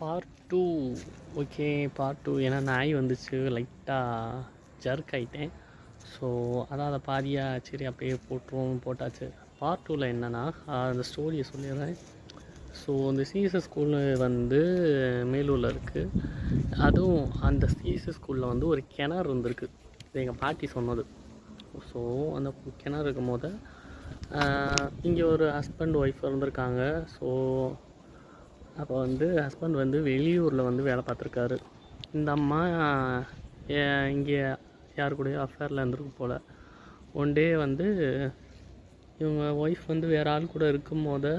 Part 2. Okay, part 2. ஏன்னா நாய் வந்துச்சு, லைட்டாக ஜர்க் ஆகிட்டேன். ஸோ அதான் அதை பாதியாக சரி அப்படியே போட்டாச்சு. பார்ட் 2ல் என்னென்னா அந்த ஸ்டோரியை சொல்லிடுறேன். ஸோ இந்த சிஎஸ்எஸ் ஸ்கூலு வந்து மேலூரில் இருக்குது. அதுவும் அந்த சிஎஸ்எஸ் ஸ்கூலில் வந்து ஒரு கிணறு இருந்திருக்கு. இது எங்கள் பாட்டி சொன்னது. ஸோ அந்த கிணறு இருக்கும் போது இங்கே ஒரு ஹஸ்பண்ட் ஒய்ஃப் இருந்திருக்காங்க. ஸோ அப்போ வந்து ஹஸ்பண்ட் வந்து வெளியூரில் வந்து வேலை பார்த்துருக்காரு. இந்த அம்மா இங்கே யார் கூடயோ அஃபேரில் இருந்திருக்கு போல். ஒன் டே வந்து இவங்க ஒய்ஃப் வந்து வேறு ஆள் கூட இருக்கும் போது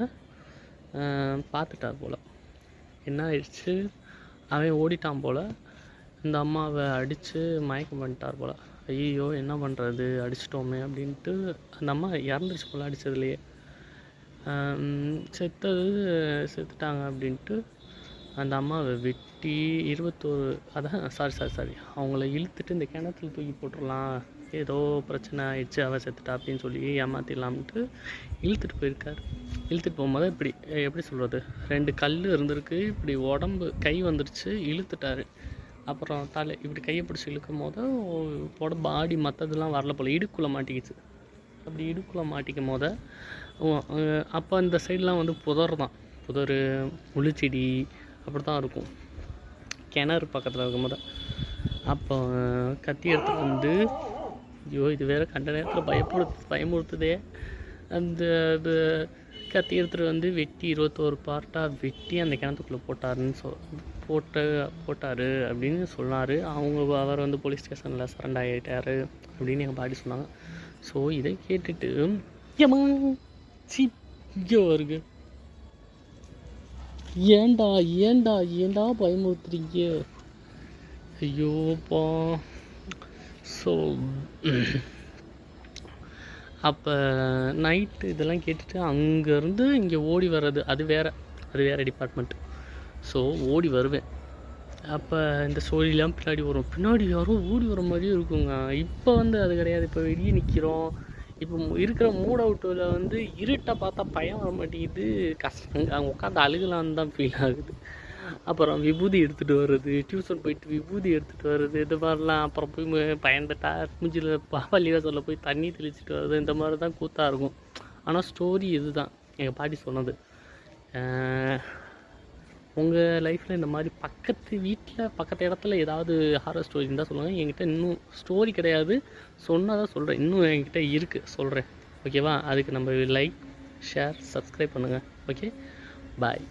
பார்த்துட்டார் போல். என்ன ஆயிடுச்சு, அவன் ஓடிட்டான் போல். இந்த அம்மாவை அடித்து மயக்கம் பண்ணிட்டார் போல். ஐயோ என்ன பண்ணுறது, அடிச்சிட்டோமே அப்படின்ட்டு அந்த அம்மா இறந்துருச்சு போல் அடித்ததுலையே. செத்துட்டாங்க அப்படின்ட்டு அந்த அம்மாவை வெட்டி 21 சாரி அவங்கள இழுத்துட்டு இந்த கிணத்துல தூக்கி போட்டுடலாம், ஏதோ பிரச்சனை ஆயிடுச்சு அவள் செத்துட்டா அப்படின்னு சொல்லி ஏமாற்றிடலாம்ட்டு இழுத்துட்டு போயிருக்காரு. இழுத்துட்டு போகும்போது இப்படி எப்படி சொல்கிறது, 2 கல் இருந்திருக்கு, இப்படி உடம்பு கை வந்துடுச்சு, இழுத்துட்டாரு. அப்புறம் தலை இப்படி கையை பிடிச்சி இழுக்கும் போது பாடி மற்றதெல்லாம் வரல போல், இடுக்குள்ளே மாட்டிக்கிச்சு. அப்படி இடுக்குள்ளே மாட்டிக்கும் போது அப்போ இந்த சைடெலாம் வந்து புதர் முள்ளுச்செடி அப்படி தான் இருக்கும் கிணறு பக்கத்தில் இருக்கும் போது. அப்போ கத்தி எடுத்துகிட்டு வந்து, ஐயோ இது வேறு கண்ட நேரத்தில் பயமுறுத்துதே. அந்த இது கத்தி எடுத்துகிட்டு வந்து வெட்டி 21 பார்ட்டாக வெட்டி அந்த கிணத்துக்குள்ளே போட்டார் அப்படின்னு சொன்னார். அவர் வந்து போலீஸ் ஸ்டேஷனில் சரண்டர் ஆகிட்டார் அப்படின்னு எங்கள் பாட்டி சொன்னாங்க. ஸோ இதை கேட்டுட்டு வருங்க, ஏண்டா பயமுறுத்துறீங்க, ஐயோப்பா. ஸோ அப்போ நைட்டு இதெல்லாம் கேட்டுட்டு அங்கேருந்து இங்கே ஓடி வர்றது, அது வேறு டிபார்ட்மெண்ட். ஸோ ஓடி வருவேன். அப்போ இந்த ஸ்டோரிலாம் பின்னாடி யாரும் ஓடி வர மாதிரியும் இருக்குங்க. இப்போ வந்து அது கிடையாது. இப்போ வெளியே நிற்கிறோம். இப்போ இருக்கிற மூட் அவுட்டில் வந்து இருட்டை பார்த்தா பயம் வர மாட்டேங்குது, கஷ்டம். அங்கே உட்காந்து அழுகலான்னு தான் ஃபீல் ஆகுது. அப்புறம் விபூதி எடுத்துகிட்டு வர்றது, டியூஷன் போயிட்டு விபூதி எடுத்துகிட்டு வர்றது, இது மாதிரிலாம். அப்புறம் போய் பயந்துட்டா மூஞ்சில் பள்ளிவாசலில் போய் தண்ணி தெளிச்சிட்டு வர்றது, இந்த மாதிரி தான் கூத்தாக இருக்கும். ஆனால் ஸ்டோரி இது தான் எங்கள் பாட்டி சொன்னது. உங்கள் லைஃப்பில் இந்த மாதிரி பக்கத்து இடத்துல ஏதாவது ஹாரர் ஸ்டோரி இருந்தால் சொல்லுங்கள். என்கிட்ட இன்னும் ஸ்டோரி கிடையாது, சொன்னதான் சொல்கிறேன். இன்னும் என்கிட்ட இருக்குது, சொல்கிறேன். ஓகேவா? அதுக்கு நம்ம லைக், ஷேர், சப்ஸ்கிரைப் பண்ணுங்கள். ஓகே, பாய்.